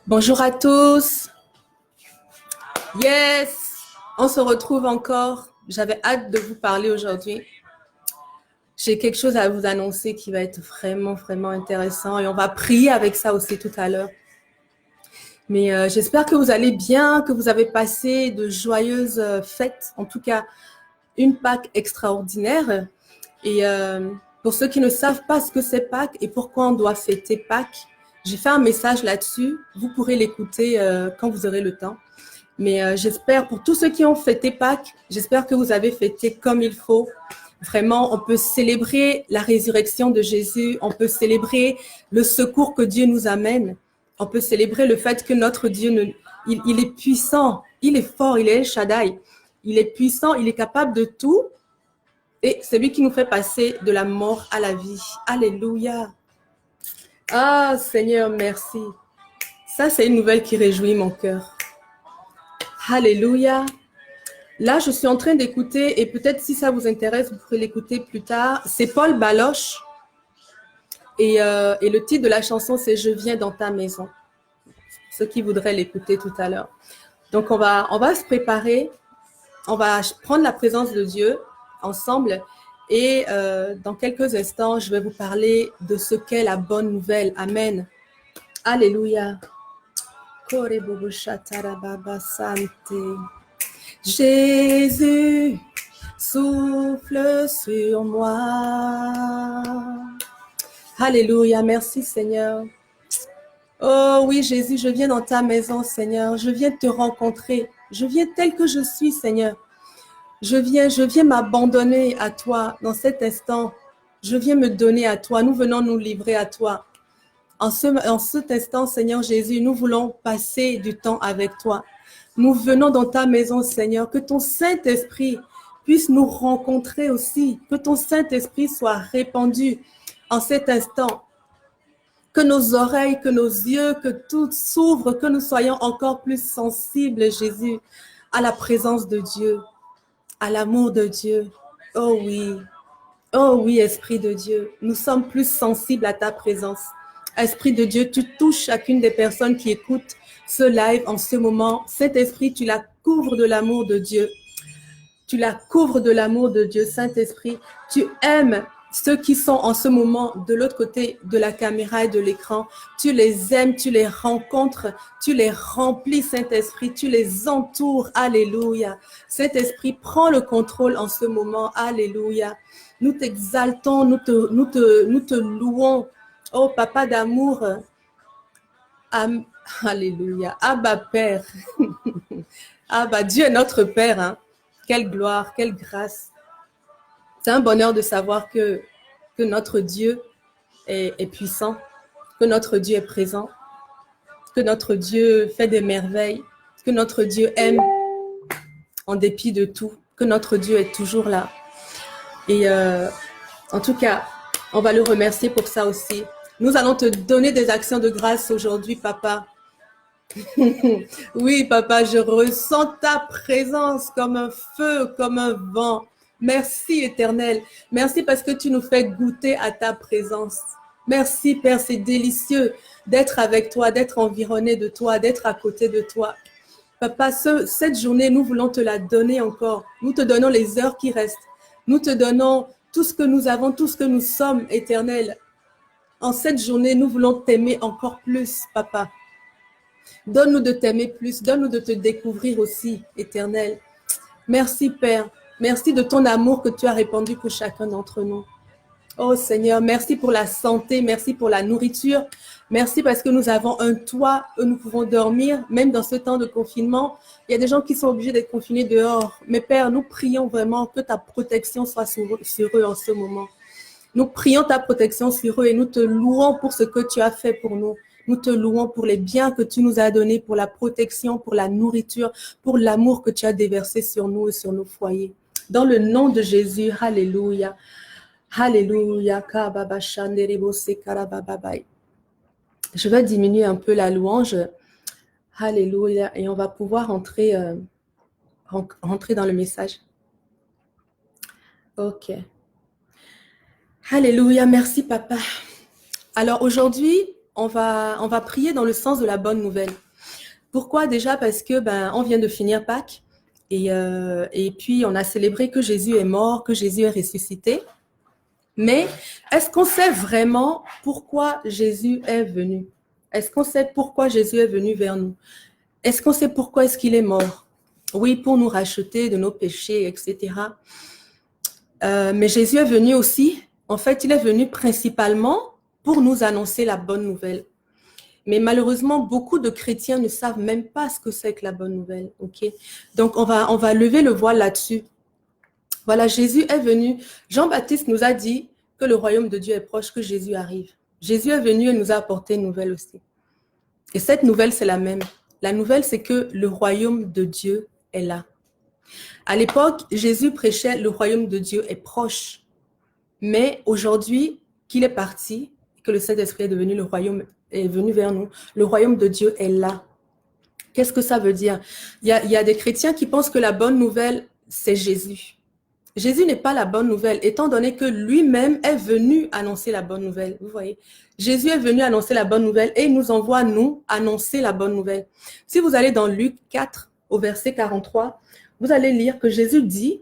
Bonjour à tous. Yes, on se retrouve encore. J'avais hâte de vous parler aujourd'hui. J'ai quelque chose à vous annoncer qui va être vraiment, vraiment intéressant et on va prier avec ça aussi tout à l'heure. Mais j'espère que vous allez bien, que vous avez passé de joyeuses fêtes, en tout cas une Pâques extraordinaire. Et pour ceux qui ne savent pas ce que c'est Pâques et pourquoi on doit fêter Pâques, j'ai fait un message là-dessus. Vous pourrez l'écouter quand vous aurez le temps. Mais j'espère, pour tous ceux qui ont fêté Pâques, j'espère que vous avez fêté comme il faut. Vraiment, on peut célébrer la résurrection de Jésus, on peut célébrer le secours que Dieu nous amène, on peut célébrer le fait que notre Dieu, il est puissant, il est fort, il est El Shaddai, il est puissant, il est capable de tout et c'est lui qui nous fait passer de la mort à la vie. Alléluia. Ah Seigneur, merci. Ça, c'est une nouvelle qui réjouit mon cœur. Alléluia. Là, je suis en train d'écouter, et peut-être si ça vous intéresse, vous pourrez l'écouter plus tard. C'est Paul Baloche, et le titre de la chanson, c'est « Je viens dans ta maison ». Ceux qui voudraient l'écouter tout à l'heure. Donc, on va se préparer, on va prendre la présence de Dieu ensemble, et dans quelques instants, je vais vous parler de ce qu'est la bonne nouvelle. Amen. Alléluia. Jésus, souffle sur moi. Alléluia, merci Seigneur. Oh oui Jésus, je viens dans ta maison Seigneur, je viens te rencontrer, je viens tel que je suis Seigneur. Je viens m'abandonner à toi dans cet instant. Je viens me donner à toi, nous venons nous livrer à toi. En cet instant Seigneur Jésus, nous voulons passer du temps avec toi. Nous venons dans ta maison, Seigneur, que ton Saint-Esprit puisse nous rencontrer aussi, que ton Saint-Esprit soit répandu en cet instant, que nos oreilles, que nos yeux, que tout s'ouvre, que nous soyons encore plus sensibles, Jésus, à la présence de Dieu, à l'amour de Dieu. Oh oui, Esprit de Dieu, nous sommes plus sensibles à ta présence. Esprit de Dieu, tu touches chacune des personnes qui écoutent ce live en ce moment. Saint-Esprit, tu la couvres de l'amour de Dieu. Tu la couvres de l'amour de Dieu, Saint-Esprit. Tu aimes ceux qui sont en ce moment de l'autre côté de la caméra et de l'écran. Tu les aimes, tu les rencontres, tu les remplis, Saint-Esprit. Tu les entoures. Alléluia. Saint-Esprit, prends le contrôle en ce moment. Alléluia. Nous t'exaltons, nous te louons. Oh, Papa d'amour. Alléluia. Abba, Père. Abba, Dieu est notre Père. Hein. Quelle gloire, quelle grâce. C'est un bonheur de savoir que notre Dieu est puissant, que notre Dieu est présent, que notre Dieu fait des merveilles, que notre Dieu aime en dépit de tout, que notre Dieu est toujours là. Et en tout cas, on va le remercier pour ça aussi. Nous allons te donner des actions de grâce aujourd'hui, Papa. Oui, Papa, je ressens ta présence comme un feu, comme un vent. Merci, Éternel. Merci parce que tu nous fais goûter à ta présence. Merci, Père, c'est délicieux d'être avec toi, d'être environné de toi, d'être à côté de toi. Papa, cette journée, nous voulons te la donner encore. Nous te donnons les heures qui restent. Nous te donnons tout ce que nous avons, tout ce que nous sommes, Éternel. En cette journée, nous voulons t'aimer encore plus, Papa. Donne-nous de t'aimer plus, donne-nous de te découvrir aussi, Éternel. Merci, Père. Merci de ton amour que tu as répandu pour chacun d'entre nous. Oh Seigneur, merci pour la santé, merci pour la nourriture. Merci parce que nous avons un toit où nous pouvons dormir, même dans ce temps de confinement. Il y a des gens qui sont obligés d'être confinés dehors. Mais Père, nous prions vraiment que ta protection soit sur eux en ce moment. Nous prions ta protection sur eux et nous te louons pour ce que tu as fait pour nous. Nous te louons pour les biens que tu nous as donnés, pour la protection, pour la nourriture, pour l'amour que tu as déversé sur nous et sur nos foyers. Dans le nom de Jésus, alléluia. Alléluia. Je vais diminuer un peu la louange. Alléluia. Et on va pouvoir rentrer dans le message. Ok. Alléluia. Merci, Papa. Alors aujourd'hui, on va prier dans le sens de la bonne nouvelle. Pourquoi? Déjà parce que on vient de finir Pâques et puis on a célébré que Jésus est mort, que Jésus est ressuscité. Mais est-ce qu'on sait vraiment pourquoi Jésus est venu? Est-ce qu'on sait pourquoi Jésus est venu vers nous? Est-ce qu'on sait pourquoi est-ce qu'il est mort? Oui, pour nous racheter de nos péchés, etc. Mais Jésus est venu aussi, en fait, il est venu principalement pour nous annoncer la bonne nouvelle. Mais malheureusement, beaucoup de chrétiens ne savent même pas ce que c'est que la bonne nouvelle. Ok? Donc, on va lever le voile là-dessus. Voilà, Jésus est venu. Jean-Baptiste nous a dit que le royaume de Dieu est proche, que Jésus arrive. Jésus est venu et nous a apporté une nouvelle aussi. Et cette nouvelle, c'est la même. La nouvelle, c'est que le royaume de Dieu est là. À l'époque, Jésus prêchait le royaume de Dieu est proche. Mais aujourd'hui, qu'il est parti, que le Saint-Esprit est devenu le royaume, est venu vers nous, le royaume de Dieu est là. Qu'est-ce que ça veut dire? Il y a des chrétiens qui pensent que la bonne nouvelle, c'est Jésus. Jésus n'est pas la bonne nouvelle, étant donné que lui-même est venu annoncer la bonne nouvelle. Vous voyez, Jésus est venu annoncer la bonne nouvelle et il nous envoie, nous, annoncer la bonne nouvelle. Si vous allez dans Luc 4, au verset 43, vous allez lire que Jésus dit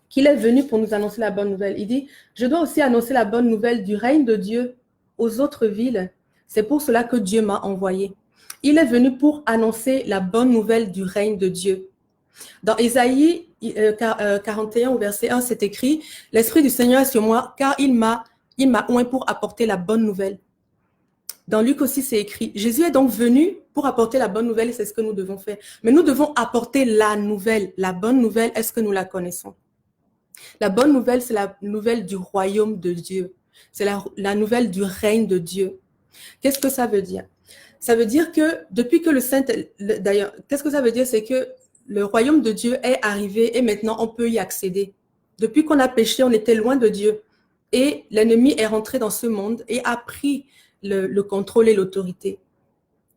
qu'il est venu pour nous annoncer la bonne nouvelle. Il dit, je dois aussi annoncer la bonne nouvelle du règne de Dieu aux autres villes. C'est pour cela que Dieu m'a envoyé. Il est venu pour annoncer la bonne nouvelle du règne de Dieu. Dans Ésaïe 41 au verset 1, c'est écrit, « L'Esprit du Seigneur est sur moi, car il m'a oint pour apporter la bonne nouvelle. » Dans Luc aussi, c'est écrit, « Jésus est donc venu pour apporter la bonne nouvelle et c'est ce que nous devons faire. » Mais nous devons apporter la nouvelle. La bonne nouvelle, est-ce que nous la connaissons? La bonne nouvelle, c'est la nouvelle du royaume de Dieu. C'est la nouvelle du règne de Dieu. Qu'est-ce que ça veut dire? Ça veut dire que depuis que d'ailleurs, qu'est-ce que ça veut dire? C'est que le royaume de Dieu est arrivé et maintenant on peut y accéder. Depuis qu'on a péché, on était loin de Dieu. Et l'ennemi est rentré dans ce monde et a pris le contrôle et l'autorité.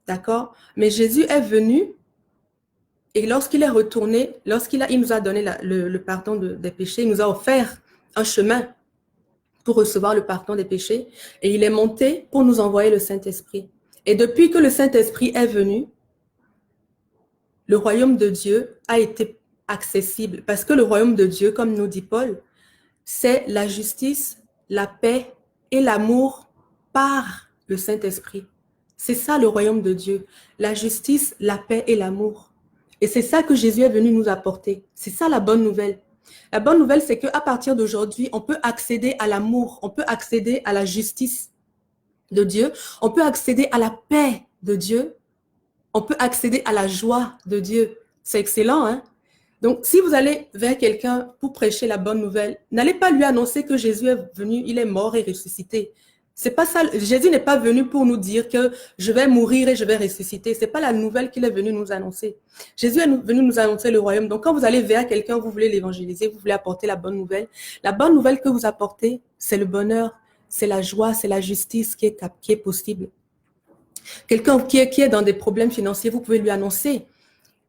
D'accord? Mais Jésus est venu et lorsqu'il est retourné, il nous a donné le pardon des péchés, il nous a offert un chemin pour recevoir le pardon des péchés et il est monté pour nous envoyer le Saint-Esprit. Et depuis que le Saint-Esprit est venu, le royaume de Dieu a été accessible parce que le royaume de Dieu, comme nous dit Paul, c'est la justice, la paix et l'amour par le Saint-Esprit. C'est ça le royaume de Dieu, la justice, la paix et l'amour. Et c'est ça que Jésus est venu nous apporter. C'est ça la bonne nouvelle. La bonne nouvelle, c'est qu'à partir d'aujourd'hui, on peut accéder à l'amour, on peut accéder à la justice de Dieu, on peut accéder à la paix de Dieu, on peut accéder à la joie de Dieu. C'est excellent, hein? Donc, si vous allez vers quelqu'un pour prêcher la bonne nouvelle, n'allez pas lui annoncer que Jésus est venu, il est mort et ressuscité. C'est pas ça. Jésus n'est pas venu pour nous dire que je vais mourir et je vais ressusciter. C'est pas la nouvelle qu'il est venu nous annoncer. Jésus est venu nous annoncer le royaume. Donc, quand vous allez vers quelqu'un, vous voulez l'évangéliser, vous voulez apporter la bonne nouvelle. La bonne nouvelle que vous apportez, c'est le bonheur, c'est la joie, c'est la justice qui est possible. Quelqu'un qui est dans des problèmes financiers, vous pouvez lui annoncer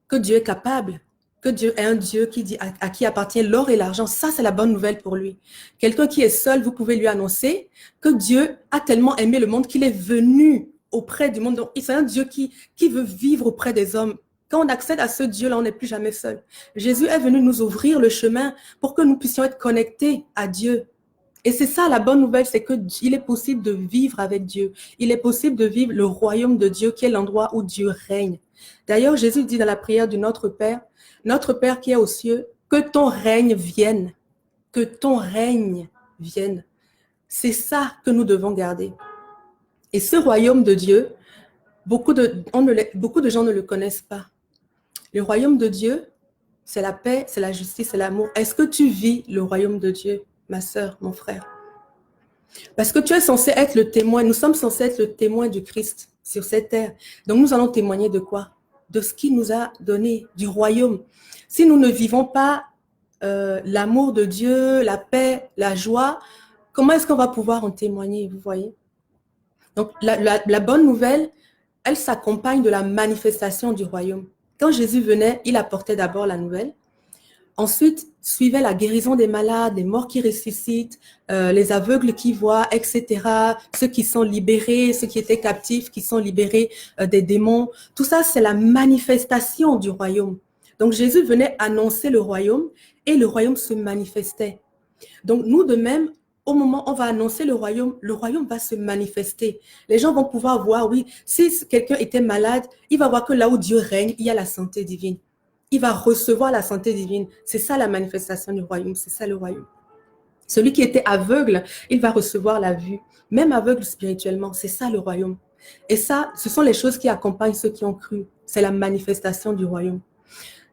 que Dieu est capable, que Dieu est un Dieu qui dit à qui appartient l'or et l'argent. Ça, c'est la bonne nouvelle pour lui. Quelqu'un qui est seul, vous pouvez lui annoncer que Dieu a tellement aimé le monde qu'il est venu auprès du monde. Donc, c'est un Dieu qui veut vivre auprès des hommes. Quand on accède à ce Dieu-là, on n'est plus jamais seul. Jésus est venu nous ouvrir le chemin pour que nous puissions être connectés à Dieu. Et c'est ça la bonne nouvelle, c'est qu'il est possible de vivre avec Dieu. Il est possible de vivre le royaume de Dieu qui est l'endroit où Dieu règne. D'ailleurs, Jésus dit dans la prière du Notre Père qui est aux cieux, que ton règne vienne. Que ton règne vienne. C'est ça que nous devons garder. Et ce royaume de Dieu, beaucoup de gens ne le connaissent pas. Le royaume de Dieu, c'est la paix, c'est la justice, c'est l'amour. Est-ce que tu vis le royaume de Dieu, ma sœur, mon frère? Parce que tu es censé être le témoin, nous sommes censés être le témoin du Christ sur cette terre. Donc nous allons témoigner de quoi? De ce qu'il nous a donné, du royaume. Si nous ne vivons pas l'amour de Dieu, la paix, la joie, comment est-ce qu'on va pouvoir en témoigner, vous voyez? Donc la bonne nouvelle, elle s'accompagne de la manifestation du royaume. Quand Jésus venait, il apportait d'abord la nouvelle. Ensuite, suivait la guérison des malades, les morts qui ressuscitent, les aveugles qui voient, etc. Ceux qui sont libérés, ceux qui étaient captifs, qui sont libérés des démons. Tout ça, c'est la manifestation du royaume. Donc Jésus venait annoncer le royaume et le royaume se manifestait. Donc nous de même, au moment où on va annoncer le royaume va se manifester. Les gens vont pouvoir voir, oui, si quelqu'un était malade, il va voir que là où Dieu règne, il y a la santé divine. Il va recevoir la santé divine. C'est ça la manifestation du royaume, c'est ça le royaume. Celui qui était aveugle, il va recevoir la vue. Même aveugle spirituellement, c'est ça le royaume. Et ça, ce sont les choses qui accompagnent ceux qui ont cru. C'est la manifestation du royaume.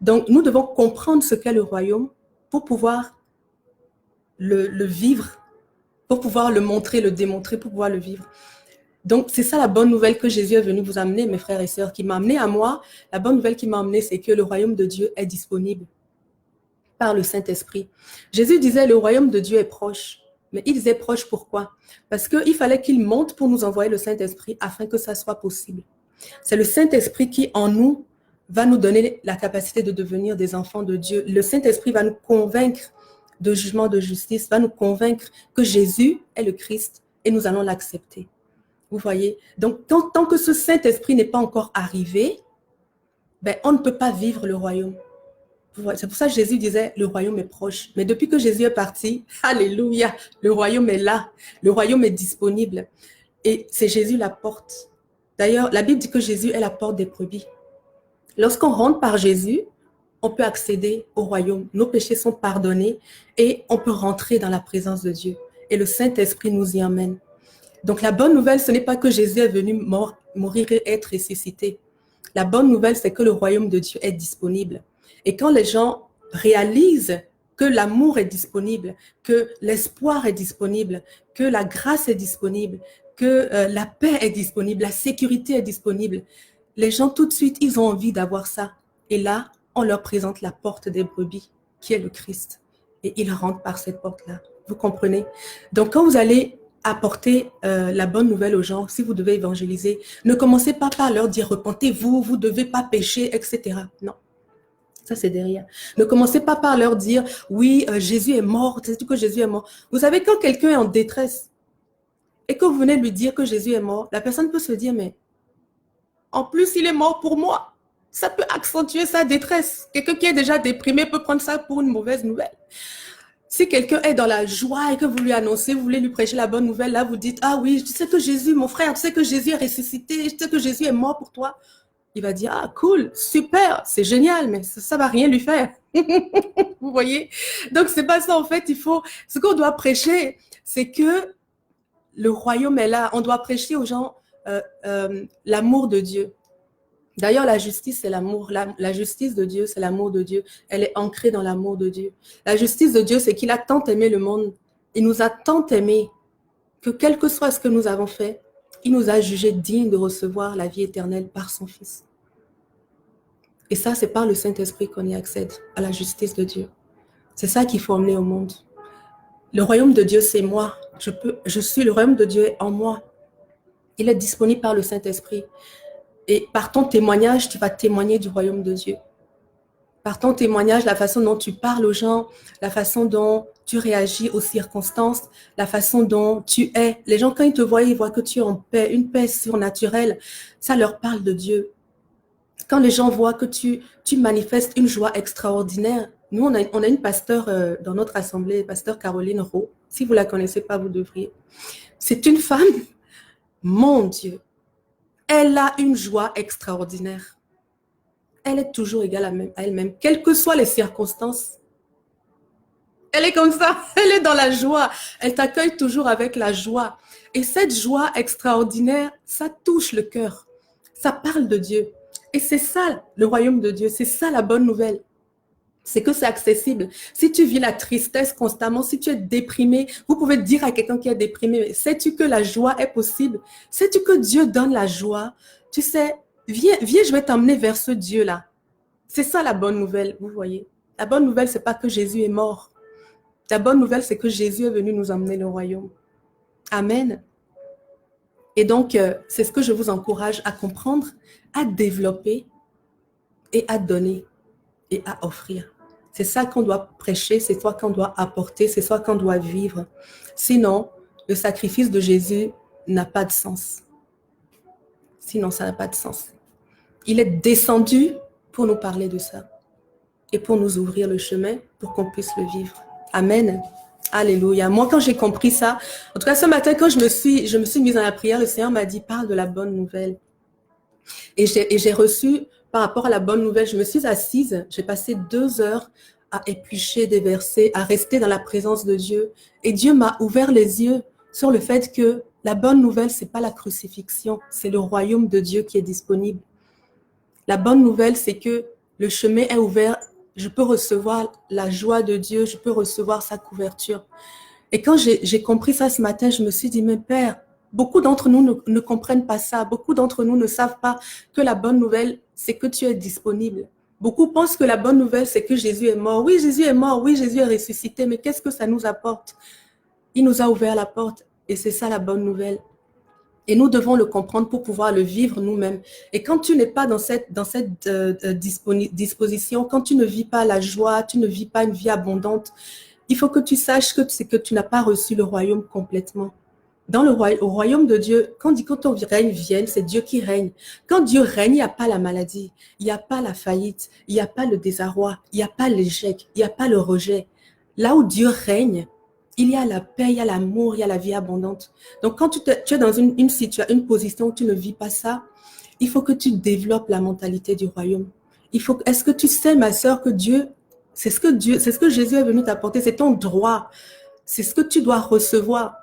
Donc, nous devons comprendre ce qu'est le royaume pour pouvoir le vivre, pour pouvoir le montrer, le démontrer, pour pouvoir le vivre. Donc, c'est ça la bonne nouvelle que Jésus est venu vous amener, mes frères et sœurs, qui m'a amené à moi. La bonne nouvelle qui m'a amené, c'est que le royaume de Dieu est disponible par le Saint-Esprit. Jésus disait, le royaume de Dieu est proche. Mais il disait proche pourquoi? Parce qu'il fallait qu'il monte pour nous envoyer le Saint-Esprit afin que ça soit possible. C'est le Saint-Esprit qui, en nous, va nous donner la capacité de devenir des enfants de Dieu. Le Saint-Esprit va nous convaincre de jugement, de justice, va nous convaincre que Jésus est le Christ et nous allons l'accepter. Vous voyez? Donc, tant que ce Saint-Esprit n'est pas encore arrivé, ben, on ne peut pas vivre le royaume. C'est pour ça que Jésus disait, le royaume est proche. Mais depuis que Jésus est parti, alléluia, le royaume est là. Le royaume est disponible. Et c'est Jésus la porte. D'ailleurs, la Bible dit que Jésus est la porte des brebis. Lorsqu'on rentre par Jésus, on peut accéder au royaume. Nos péchés sont pardonnés et on peut rentrer dans la présence de Dieu. Et le Saint-Esprit nous y emmène. Donc la bonne nouvelle, ce n'est pas que Jésus est venu mourir et être ressuscité. La bonne nouvelle, c'est que le royaume de Dieu est disponible. Et quand les gens réalisent que l'amour est disponible, que l'espoir est disponible, que la grâce est disponible, que la paix est disponible, la sécurité est disponible, les gens tout de suite, ils ont envie d'avoir ça. Et là, on leur présente la porte des brebis, qui est le Christ. Et ils rentrent par cette porte-là. Vous comprenez? Donc quand vous allez apporter la bonne nouvelle aux gens, si vous devez évangéliser, ne commencez pas par leur dire repentez-vous, vous ne devez pas pécher, etc. Non, ça c'est derrière. Ne commencez pas par leur dire oui, Jésus est mort, c'est tout que Jésus est mort. Vous savez, quand quelqu'un est en détresse et que vous venez lui dire que Jésus est mort, la personne peut se dire mais en plus il est mort pour moi. Ça peut accentuer sa détresse. Quelqu'un qui est déjà déprimé peut prendre ça pour une mauvaise nouvelle. Si quelqu'un est dans la joie et que vous lui annoncez, vous voulez lui prêcher la bonne nouvelle, là vous dites, ah oui, tu sais que Jésus, mon frère, tu sais que Jésus est ressuscité, tu sais que Jésus est mort pour toi. Il va dire, ah cool, super, c'est génial, mais ça va rien lui faire. Vous voyez? Donc c'est pas ça en fait, ce qu'on doit prêcher, c'est que le royaume est là. On doit prêcher aux gens l'amour de Dieu. D'ailleurs, la justice, c'est l'amour. La justice de Dieu, c'est l'amour de Dieu. Elle est ancrée dans l'amour de Dieu. La justice de Dieu, c'est qu'il a tant aimé le monde. Il nous a tant aimés que quel que soit ce que nous avons fait, il nous a jugés dignes de recevoir la vie éternelle par son Fils. Et ça, c'est par le Saint-Esprit qu'on y accède à la justice de Dieu. C'est ça qu'il faut emmener au monde. Le royaume de Dieu, c'est moi. Le royaume de Dieu est en moi. Il est disponible par le Saint-Esprit. Et par ton témoignage, tu vas témoigner du royaume de Dieu. Par ton témoignage, la façon dont tu parles aux gens, la façon dont tu réagis aux circonstances, la façon dont tu es. Les gens, quand ils te voient, ils voient que tu es en paix, une paix surnaturelle. Ça leur parle de Dieu. Quand les gens voient que tu manifestes une joie extraordinaire. Nous, on a une pasteure dans notre assemblée, pasteur Caroline Rowe. Si vous ne la connaissez pas, vous devriez. C'est une femme, mon Dieu. Elle a une joie extraordinaire. Elle est toujours égale à elle-même, quelles que soient les circonstances. Elle est comme ça, elle est dans la joie. Elle t'accueille toujours avec la joie. Et cette joie extraordinaire, ça touche le cœur. Ça parle de Dieu. Et c'est ça, le royaume de Dieu. C'est ça la bonne nouvelle. C'est que c'est accessible. Si tu vis la tristesse constamment, si tu es déprimé, vous pouvez dire à quelqu'un qui est déprimé, sais-tu que la joie est possible? Sais-tu que Dieu donne la joie? Tu sais, viens, je vais t'emmener vers ce Dieu-là. C'est ça la bonne nouvelle, vous voyez. La bonne nouvelle, c'est pas que Jésus est mort. La bonne nouvelle, c'est que Jésus est venu nous emmener le royaume. Amen. Et donc, c'est ce que je vous encourage à comprendre, à développer et à donner et à offrir. C'est ça qu'on doit prêcher, c'est ça qu'on doit apporter, c'est ça qu'on doit vivre. Sinon, le sacrifice de Jésus n'a pas de sens. Sinon, ça n'a pas de sens. Il est descendu pour nous parler de ça et pour nous ouvrir le chemin pour qu'on puisse le vivre. Amen. Alléluia. Moi, quand j'ai compris ça, en tout cas ce matin, quand je me suis mise dans la prière, le Seigneur m'a dit, parle de la bonne nouvelle. Et j'ai reçu, par rapport à la bonne nouvelle, je me suis assise, j'ai passé 2 heures à éplucher des versets, à rester dans la présence de Dieu. Et Dieu m'a ouvert les yeux sur le fait que la bonne nouvelle, c'est pas la crucifixion, c'est le royaume de Dieu qui est disponible. La bonne nouvelle, c'est que le chemin est ouvert. Je peux recevoir la joie de Dieu, je peux recevoir sa couverture. Et quand j'ai compris ça ce matin, je me suis dit, mais Père, beaucoup d'entre nous ne comprennent pas ça. Beaucoup d'entre nous ne savent pas que la bonne nouvelle, c'est que tu es disponible. Beaucoup pensent que la bonne nouvelle, c'est que Jésus est mort. Oui, Jésus est mort. Oui, Jésus est ressuscité. Mais qu'est-ce que ça nous apporte? Il nous a ouvert la porte. Et c'est ça la bonne nouvelle. Et nous devons le comprendre pour pouvoir le vivre nous-mêmes. Et quand tu n'es pas dans cette disposition, quand tu ne vis pas la joie, tu ne vis pas une vie abondante, il faut que tu saches que c'est que tu n'as pas reçu le royaume complètement. Au royaume de Dieu, quand ton règne vienne, c'est Dieu qui règne. Quand Dieu règne, il n'y a pas la maladie, il n'y a pas la faillite, il n'y a pas le désarroi, il n'y a pas l'échec, il n'y a pas le rejet. Là où Dieu règne, il y a la paix, il y a l'amour, il y a la vie abondante. Donc, quand tu es dans une position où tu ne vis pas ça, il faut que tu développes la mentalité du royaume. Est-ce que tu sais, ma sœur, que Dieu, c'est ce que Jésus est venu t'apporter, c'est ton droit. C'est ce que tu dois recevoir.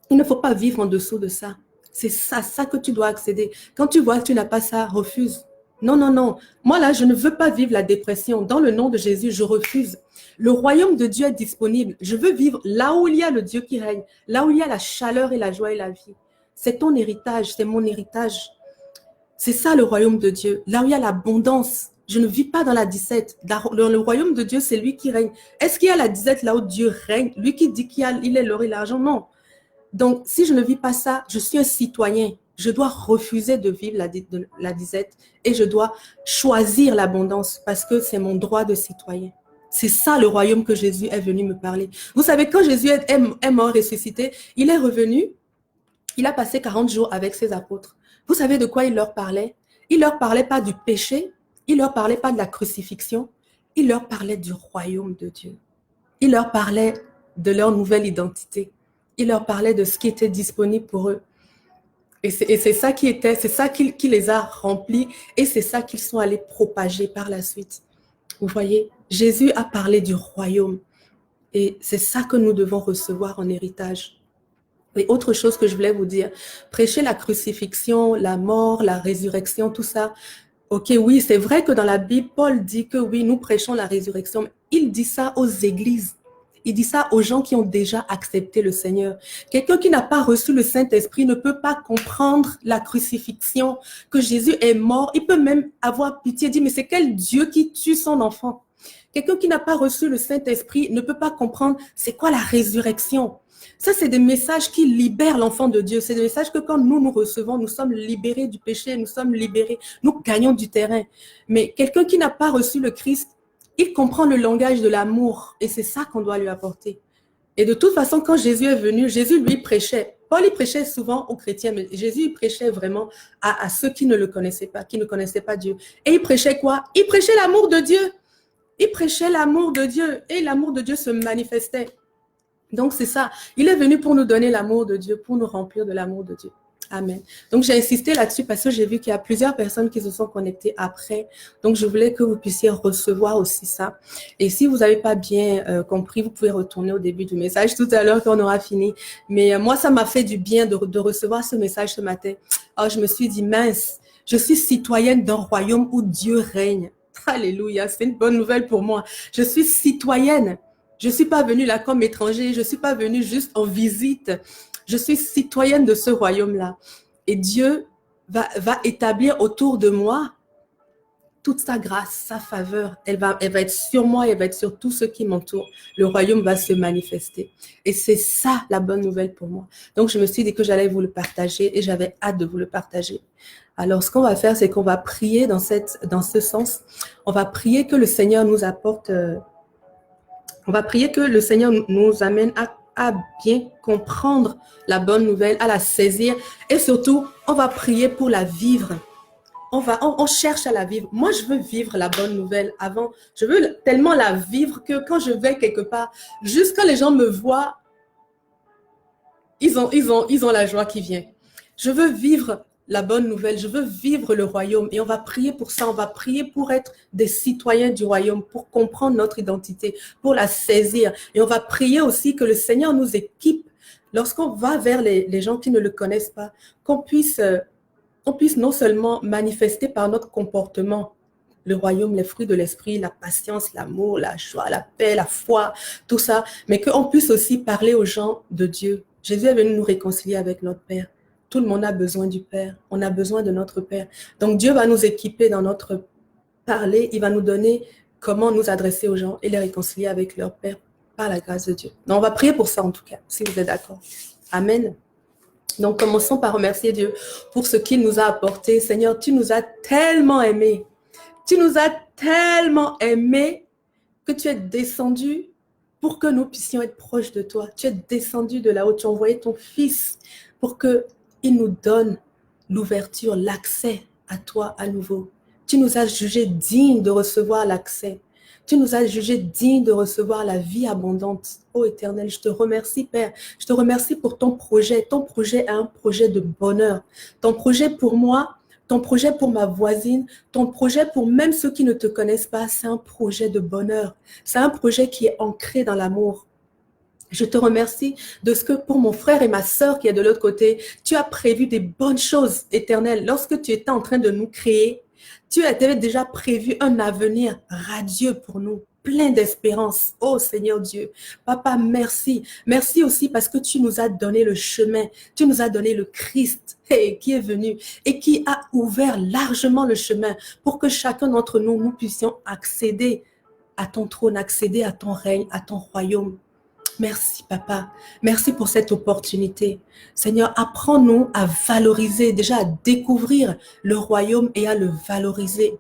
Il ne faut pas vivre en dessous de ça. C'est ça que tu dois accéder. Quand tu vois que tu n'as pas ça, refuse. Non, non, non. Moi, là, je ne veux pas vivre la dépression. Dans le nom de Jésus, je refuse. Le royaume de Dieu est disponible. Je veux vivre là où il y a le Dieu qui règne, là où il y a la chaleur et la joie et la vie. C'est ton héritage, c'est mon héritage. C'est ça le royaume de Dieu, là où il y a l'abondance. Je ne vis pas dans la disette. Le royaume de Dieu, c'est lui qui règne. Est-ce qu'il y a la disette là où Dieu règne? Lui qui dit qu'il est l'or et l'argent? Non. Donc, si je ne vis pas ça, je suis un citoyen. Je dois refuser de vivre la disette et je dois choisir l'abondance parce que c'est mon droit de citoyen. C'est ça le royaume que Jésus est venu me parler. Vous savez, quand Jésus est mort ressuscité, il est revenu, il a passé 40 jours avec ses apôtres. Vous savez de quoi il leur parlait? Il leur parlait pas du péché, il leur parlait pas de la crucifixion, il leur parlait du royaume de Dieu. Il leur parlait de leur nouvelle identité. Il leur parlait de ce qui était disponible pour eux. Et c'est ça qui les a remplis et c'est ça qu'ils sont allés propager par la suite. Vous voyez, Jésus a parlé du royaume et c'est ça que nous devons recevoir en héritage. Et autre chose que je voulais vous dire, prêcher la crucifixion, la mort, la résurrection, tout ça. Ok, oui, c'est vrai que dans la Bible, Paul dit que oui, nous prêchons la résurrection, mais il dit ça aux églises. Il dit ça aux gens qui ont déjà accepté le Seigneur. Quelqu'un qui n'a pas reçu le Saint-Esprit ne peut pas comprendre la crucifixion, que Jésus est mort. Il peut même avoir pitié, dire, mais c'est quel Dieu qui tue son enfant? Quelqu'un qui n'a pas reçu le Saint-Esprit ne peut pas comprendre c'est quoi la résurrection. Ça, c'est des messages qui libèrent l'enfant de Dieu. C'est des messages que quand nous recevons, nous sommes libérés du péché, nous sommes libérés, nous gagnons du terrain. Mais quelqu'un qui n'a pas reçu le Christ, il comprend le langage de l'amour et c'est ça qu'on doit lui apporter. Et de toute façon, quand Jésus est venu, Jésus lui prêchait. Paul, il prêchait souvent aux chrétiens, mais Jésus, il prêchait vraiment à ceux qui ne le connaissaient pas, qui ne connaissaient pas Dieu. Et il prêchait quoi? Il prêchait l'amour de Dieu. Il prêchait l'amour de Dieu et l'amour de Dieu se manifestait. Donc, c'est ça. Il est venu pour nous donner l'amour de Dieu, pour nous remplir de l'amour de Dieu. Amen. Donc, j'ai insisté là-dessus parce que j'ai vu qu'il y a plusieurs personnes qui se sont connectées après. Donc, je voulais que vous puissiez recevoir aussi ça. Et si vous n'avez pas bien compris, vous pouvez retourner au début du message tout à l'heure quand on aura fini. Mais moi, ça m'a fait du bien de recevoir ce message ce matin. Oh, je me suis dit, mince, je suis citoyenne d'un royaume où Dieu règne. Alléluia, c'est une bonne nouvelle pour moi. Je suis citoyenne. Je ne suis pas venue là comme étranger. Je ne suis pas venue juste en visite. Je suis citoyenne de ce royaume-là. Et Dieu va établir autour de moi toute sa grâce, sa faveur. Elle va être sur moi, elle va être sur tous ceux qui m'entourent. Le royaume va se manifester. Et c'est ça la bonne nouvelle pour moi. Donc, je me suis dit que j'allais vous le partager et j'avais hâte de vous le partager. Alors, ce qu'on va faire, c'est qu'on va prier dans ce sens. On va prier que le Seigneur nous apporte On va prier que le Seigneur nous amène à bien comprendre la bonne nouvelle, à la saisir et surtout, on va prier pour la vivre. On cherche à la vivre. Moi, je veux vivre la bonne nouvelle avant. Je veux tellement la vivre que quand je vais quelque part, juste quand les gens me voient, ils ont la joie qui vient. Je veux vivre la bonne nouvelle. Je veux vivre le royaume. Et on va prier pour ça. On va prier pour être des citoyens du royaume, pour comprendre notre identité, pour la saisir. Et on va prier aussi que le Seigneur nous équipe lorsqu'on va vers les gens qui ne le connaissent pas, qu'on puisse non seulement manifester par notre comportement le royaume, les fruits de l'esprit, la patience, l'amour, la joie, la paix, la foi, tout ça, mais qu'on puisse aussi parler aux gens de Dieu. Jésus est venu nous réconcilier avec notre Père. Tout le monde a besoin du Père. On a besoin de notre Père. Donc Dieu va nous équiper dans notre parler. Il va nous donner comment nous adresser aux gens et les réconcilier avec leur Père par la grâce de Dieu. Donc on va prier pour ça en tout cas, si vous êtes d'accord. Amen. Donc, commençons par remercier Dieu pour ce qu'il nous a apporté. Seigneur, tu nous as tellement aimés. Tu nous as tellement aimés que tu es descendu pour que nous puissions être proches de toi. Tu es descendu de là-haut. Tu as envoyé ton Fils pour qu'il nous donne l'ouverture, l'accès à toi à nouveau. Tu nous as jugés dignes de recevoir l'accès. Tu nous as jugés dignes de recevoir la vie abondante. Ô Éternel, je te remercie, Père. Je te remercie pour ton projet. Ton projet est un projet de bonheur. Ton projet pour moi, ton projet pour ma voisine, ton projet pour même ceux qui ne te connaissent pas, c'est un projet de bonheur. C'est un projet qui est ancré dans l'amour. Je te remercie de ce que pour mon frère et ma sœur qui est de l'autre côté, tu as prévu des bonnes choses, Éternel. Lorsque tu étais en train de nous créer, tu avais déjà prévu un avenir radieux pour nous, plein d'espérance. Oh Seigneur Dieu, Papa, merci. Merci aussi parce que tu nous as donné le chemin. Tu nous as donné le Christ qui est venu et qui a ouvert largement le chemin pour que chacun d'entre nous, nous puissions accéder à ton trône, accéder à ton règne, à ton royaume. Merci, Papa. Merci pour cette opportunité. Seigneur, apprends-nous à valoriser, déjà à découvrir le royaume et à le valoriser.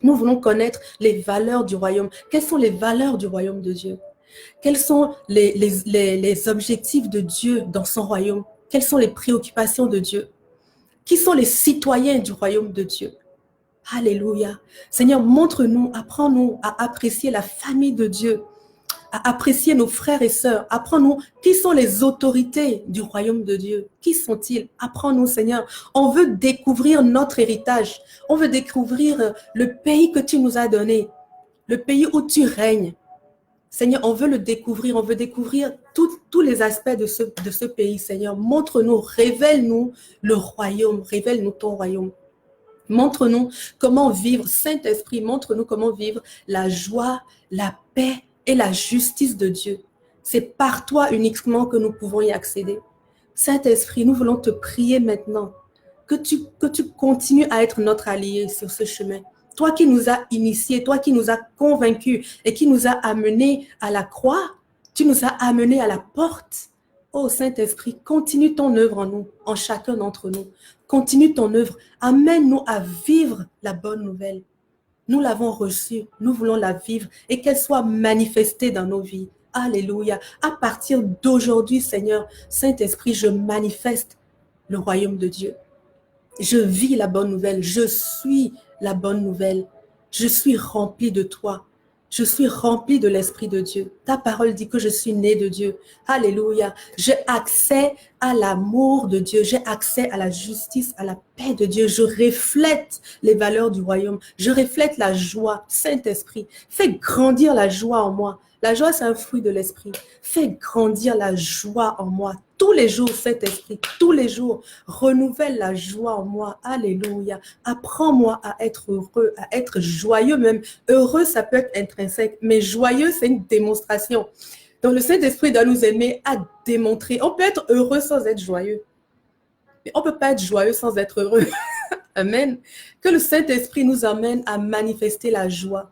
Nous voulons connaître les valeurs du royaume. Quelles sont les valeurs du royaume de Dieu? Quels sont les objectifs de Dieu dans son royaume? Quelles sont les préoccupations de Dieu? Qui sont les citoyens du royaume de Dieu? Alléluia. Seigneur, montre-nous, apprends-nous à apprécier la famille de Dieu, à apprécier nos frères et sœurs. Apprends-nous qui sont les autorités du royaume de Dieu. Qui sont-ils? Apprends-nous, Seigneur. On veut découvrir notre héritage. On veut découvrir le pays que tu nous as donné, le pays où tu règnes. Seigneur, on veut le découvrir. On veut découvrir tous les aspects de ce pays, Seigneur. Montre-nous, révèle-nous le royaume. Révèle-nous ton royaume. Montre-nous comment vivre, Saint-Esprit, montre-nous comment vivre la joie, la paix et la justice de Dieu. C'est par toi uniquement que nous pouvons y accéder. Saint-Esprit, nous voulons te prier maintenant que tu continues à être notre allié sur ce chemin. Toi qui nous as initiés, toi qui nous as convaincus et qui nous as amenés à la croix, tu nous as amenés à la porte. Oh Saint-Esprit, continue ton œuvre en nous, en chacun d'entre nous. Continue ton œuvre. Amène-nous à vivre la bonne nouvelle. Nous l'avons reçue, nous voulons la vivre et qu'elle soit manifestée dans nos vies. Alléluia. À partir d'aujourd'hui, Seigneur, Saint-Esprit, je manifeste le royaume de Dieu. Je vis la bonne nouvelle. Je suis la bonne nouvelle. Je suis rempli de toi. Je suis rempli de l'Esprit de Dieu. Ta parole dit que je suis né de Dieu. Alléluia. J'ai accès à l'amour de Dieu. J'ai accès à la justice, à la paix de Dieu. Je reflète les valeurs du royaume. Je reflète la joie. Saint-Esprit, fais grandir la joie en moi. La joie, c'est un fruit de l'Esprit. Fais grandir la joie en moi. Tous les jours, Saint-Esprit, tous les jours, renouvelle la joie en moi. Alléluia. Apprends-moi à être heureux, à être joyeux même. Heureux, ça peut être intrinsèque, mais joyeux, c'est une démonstration. Donc, le Saint-Esprit doit nous aimer à démontrer. On peut être heureux sans être joyeux. Mais on ne peut pas être joyeux sans être heureux. Amen. Que le Saint-Esprit nous amène à manifester la joie.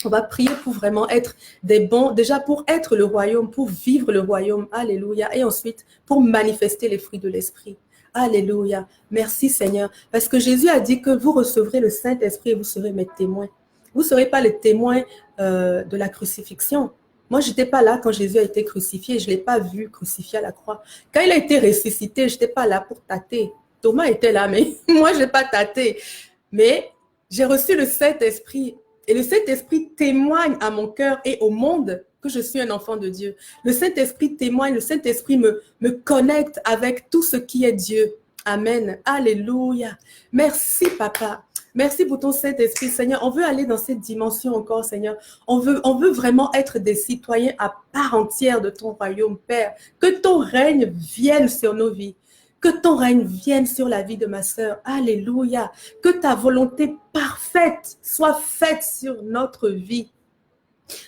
On va prier pour vraiment être des bons, déjà pour être le royaume, pour vivre le royaume. Alléluia. Et ensuite, pour manifester les fruits de l'Esprit. Alléluia. Merci Seigneur. Parce que Jésus a dit que vous recevrez le Saint-Esprit et vous serez mes témoins. Vous ne serez pas les témoins de la crucifixion. Moi, je n'étais pas là quand Jésus a été crucifié. Je ne l'ai pas vu crucifié à la croix. Quand il a été ressuscité, je n'étais pas là pour tâter. Thomas était là, mais moi, je n'ai pas tâté. Mais j'ai reçu le Saint-Esprit. Et le Saint-Esprit témoigne à mon cœur et au monde que je suis un enfant de Dieu. Le Saint-Esprit témoigne, le Saint-Esprit me connecte avec tout ce qui est Dieu. Amen. Alléluia. Merci, Papa. Merci pour ton Saint-Esprit, Seigneur. On veut aller dans cette dimension encore, Seigneur. On veut vraiment être des citoyens à part entière de ton royaume, Père. Que ton règne vienne sur nos vies. Que ton règne vienne sur la vie de ma sœur. Alléluia. Que ta volonté parfaite soit faite sur notre vie.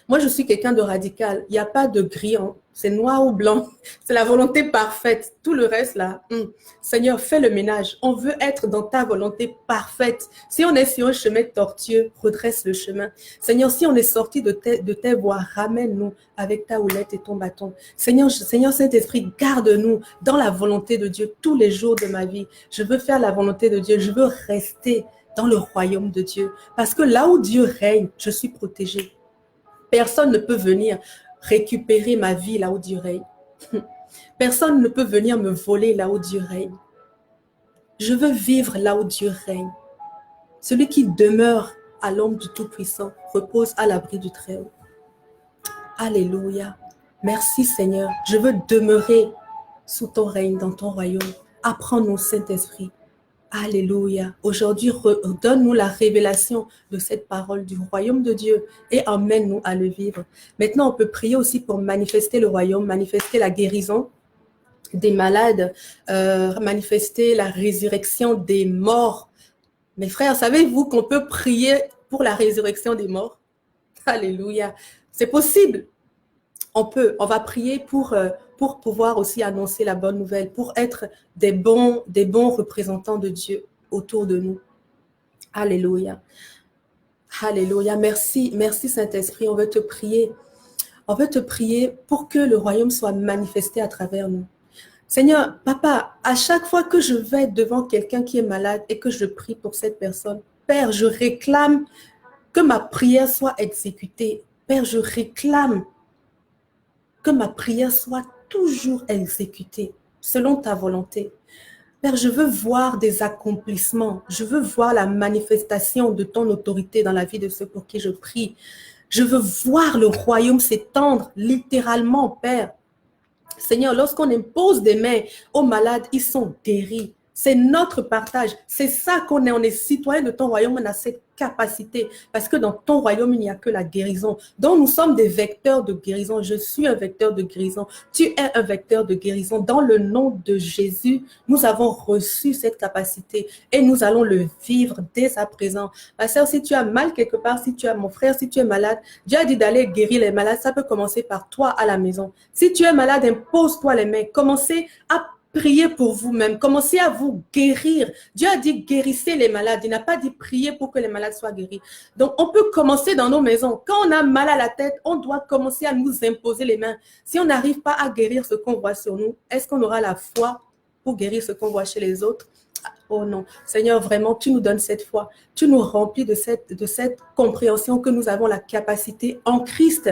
Moi, je suis quelqu'un de radical. Il n'y a pas de gris, c'est noir ou blanc. C'est la volonté parfaite. Tout le reste, là, Seigneur, fais le ménage. On veut être dans ta volonté parfaite. Si on est sur un chemin tortueux, redresse le chemin. Seigneur, si on est sorti de tes voies, ramène-nous avec ta houlette et ton bâton. Seigneur Saint-Esprit, garde-nous dans la volonté de Dieu tous les jours de ma vie. Je veux faire la volonté de Dieu. Je veux rester dans le royaume de Dieu. Parce que là où Dieu règne, je suis protégée. Personne ne peut venir récupérer ma vie là où Dieu règne. Personne ne peut venir me voler là où Dieu règne. Je veux vivre là où Dieu règne. Celui qui demeure à l'ombre du Tout-Puissant repose à l'abri du Très-Haut. Alléluia. Merci Seigneur. Je veux demeurer sous ton règne, dans ton royaume. Apprends-nous, Saint-Esprit. Alléluia. Aujourd'hui, donne-nous la révélation de cette parole du royaume de Dieu et emmène-nous à le vivre. Maintenant, on peut prier aussi pour manifester le royaume, manifester la guérison des malades, manifester la résurrection des morts. Mes frères, savez-vous qu'on peut prier pour la résurrection des morts? Alléluia. C'est possible. On va prier pour pouvoir aussi annoncer la bonne nouvelle, pour être des bons représentants de Dieu autour de nous. Alléluia. Alléluia. Merci Saint-Esprit. On veut te prier. On veut te prier pour que le royaume soit manifesté à travers nous. Seigneur, Papa, à chaque fois que je vais devant quelqu'un qui est malade et que je prie pour cette personne, Père, je réclame que ma prière soit exécutée. Père, je réclame que ma prière soit toujours exécutée selon ta volonté. Père, je veux voir des accomplissements. Je veux voir la manifestation de ton autorité dans la vie de ceux pour qui je prie. Je veux voir le royaume s'étendre littéralement, Père. Seigneur, lorsqu'on impose des mains aux malades, ils sont guéris. C'est notre partage. C'est ça qu'on est. On est citoyen de ton royaume. On a cette capacité. Parce que dans ton royaume, il n'y a que la guérison. Donc, nous sommes des vecteurs de guérison. Je suis un vecteur de guérison. Tu es un vecteur de guérison. Dans le nom de Jésus, nous avons reçu cette capacité et nous allons le vivre dès à présent. Ma sœur, si tu as mal quelque part, si tu as mon frère, si tu es malade, Dieu a dit d'aller guérir les malades. Ça peut commencer par toi à la maison. Si tu es malade, impose-toi les mains. Commencez à priez pour vous-même, commencez à vous guérir. Dieu a dit guérissez les malades. Il n'a pas dit prier pour que les malades soient guéris. Donc, on peut commencer dans nos maisons. Quand on a mal à la tête, on doit commencer à nous imposer les mains. Si on n'arrive pas à guérir ce qu'on voit sur nous, est-ce qu'on aura la foi pour guérir ce qu'on voit chez les autres? Oh non, Seigneur, vraiment, tu nous donnes cette foi. Tu nous remplis de cette compréhension que nous avons la capacité en Christ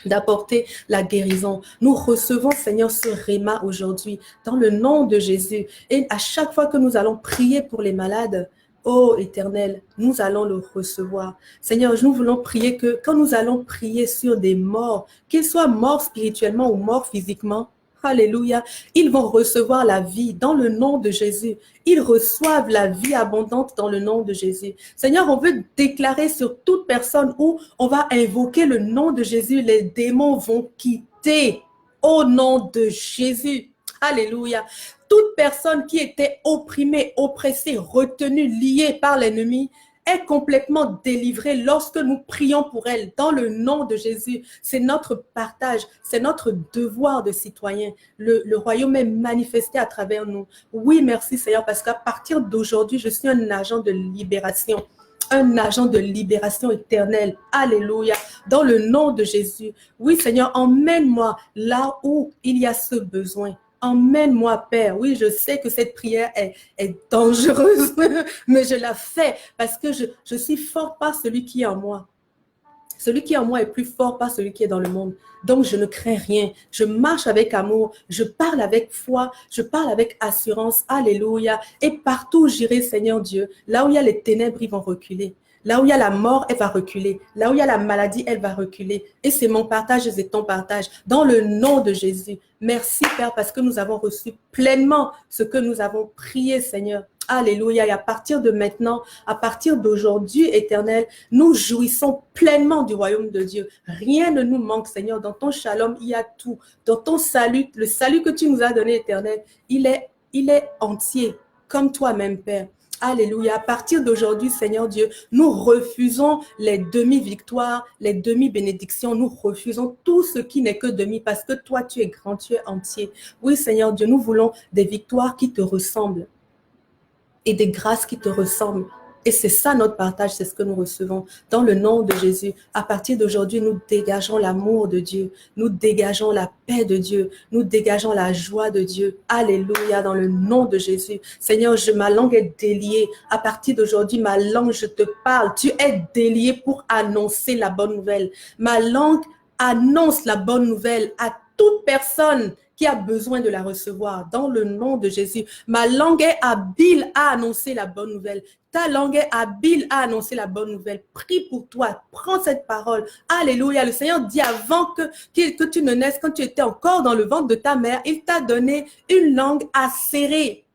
d'apporter la guérison. Nous recevons, Seigneur, ce réma aujourd'hui, dans le nom de Jésus. Et à chaque fois que nous allons prier pour les malades, ô Éternel, nous allons le recevoir. Seigneur, nous voulons prier que quand nous allons prier sur des morts, qu'ils soient morts spirituellement ou morts physiquement, alléluia, ils vont recevoir la vie dans le nom de Jésus. Ils reçoivent la vie abondante dans le nom de Jésus. Seigneur, on veut déclarer sur toute personne où on va invoquer le nom de Jésus, les démons vont quitter au nom de Jésus. Alléluia. Toute personne qui était opprimée, oppressée, retenue, liée par l'ennemi, est complètement délivrée lorsque nous prions pour elle dans le nom de Jésus. C'est notre partage, c'est notre devoir de citoyen. Le royaume est manifesté à travers nous. Oui, merci Seigneur, parce qu'à partir d'aujourd'hui, je suis un agent de libération. Un agent de libération éternelle. Alléluia. Dans le nom de Jésus. Oui, Seigneur, emmène-moi là où il y a ce besoin. Emmène-moi, Père. Oui, je sais que cette prière est dangereuse, mais je la fais parce que je suis forte par celui qui est en moi. Celui qui est en moi est plus fort par celui qui est dans le monde. Donc, je ne crains rien. Je marche avec amour. Je parle avec foi. Je parle avec assurance. Alléluia. Et partout où j'irai, Seigneur Dieu, là où il y a les ténèbres, ils vont reculer. Là où il y a la mort, elle va reculer. Là où il y a la maladie, elle va reculer. Et c'est mon partage et c'est ton partage. Dans le nom de Jésus. Merci, Père, parce que nous avons reçu pleinement ce que nous avons prié, Seigneur. Alléluia. Et à partir de maintenant, à partir d'aujourd'hui, Éternel, nous jouissons pleinement du royaume de Dieu. Rien ne nous manque, Seigneur. Dans ton shalom, il y a tout. Dans ton salut, le salut que tu nous as donné, Éternel, il est entier, comme toi-même, Père. Alléluia. À partir d'aujourd'hui, Seigneur Dieu, nous refusons les demi-victoires, les demi-bénédictions. Nous refusons tout ce qui n'est que demi parce que toi, tu es grand, tu es entier. Oui, Seigneur Dieu, nous voulons des victoires qui te ressemblent et des grâces qui te ressemblent. Et c'est ça notre partage, c'est ce que nous recevons. Dans le nom de Jésus, à partir d'aujourd'hui, nous dégageons l'amour de Dieu. Nous dégageons la paix de Dieu. Nous dégageons la joie de Dieu. Alléluia, dans le nom de Jésus. Seigneur, ma langue est déliée. À partir d'aujourd'hui, ma langue, je te parle. Tu es délié pour annoncer la bonne nouvelle. Ma langue annonce la bonne nouvelle à toute personne qui a besoin de la recevoir dans le nom de Jésus. Ma langue est habile à annoncer la bonne nouvelle. Ta langue est habile à annoncer la bonne nouvelle. Prie pour toi. Prends cette parole. Alléluia. Le Seigneur dit avant que tu ne naisses, quand tu étais encore dans le ventre de ta mère, il t'a donné une langue acérée.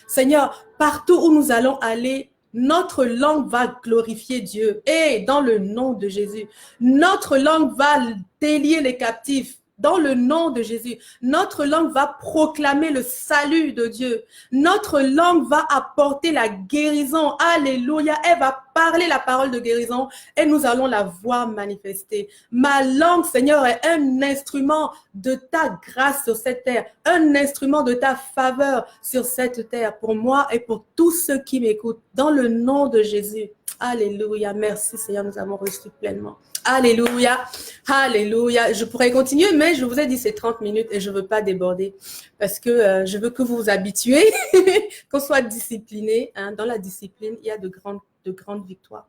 Seigneur, partout où nous allons aller, notre langue va glorifier Dieu. Et dans le nom de Jésus, notre langue va délier les captifs. Dans le nom de Jésus, notre langue va proclamer le salut de Dieu. Notre langue va apporter la guérison. Alléluia. Elle va parler la parole de guérison et nous allons la voir manifester. Ma langue, Seigneur, est un instrument de ta grâce sur cette terre, un instrument de ta faveur sur cette terre pour moi et pour tous ceux qui m'écoutent. Dans le nom de Jésus. Alléluia. Merci, Seigneur, nous avons reçu pleinement. Alléluia. Alléluia. Je pourrais continuer, mais je vous ai dit c'est 30 minutes et je ne veux pas déborder parce que je veux que vous vous habituez, qu'on soit discipliné. Hein. Dans la discipline, il y a de grandes victoires.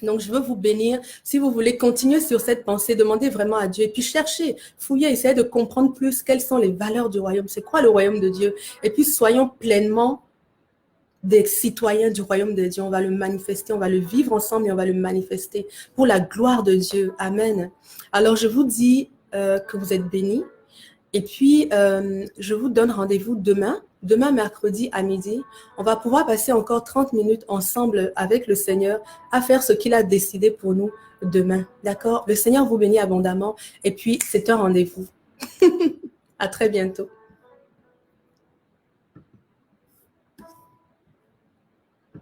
Donc, je veux vous bénir. Si vous voulez continuer sur cette pensée, demandez vraiment à Dieu. Et puis, cherchez, fouillez, essayez de comprendre plus quelles sont les valeurs du royaume. C'est quoi le royaume de Dieu? Et puis, soyons pleinement des citoyens du royaume de Dieu. On va le manifester, on va le vivre ensemble et on va le manifester pour la gloire de Dieu. Amen. Alors, je vous dis que vous êtes bénis. Et puis, je vous donne rendez-vous demain mercredi à midi. On va pouvoir passer encore 30 minutes ensemble avec le Seigneur à faire ce qu'il a décidé pour nous demain. D'accord? Le Seigneur vous bénit abondamment. Et puis, c'est un rendez-vous. À très bientôt.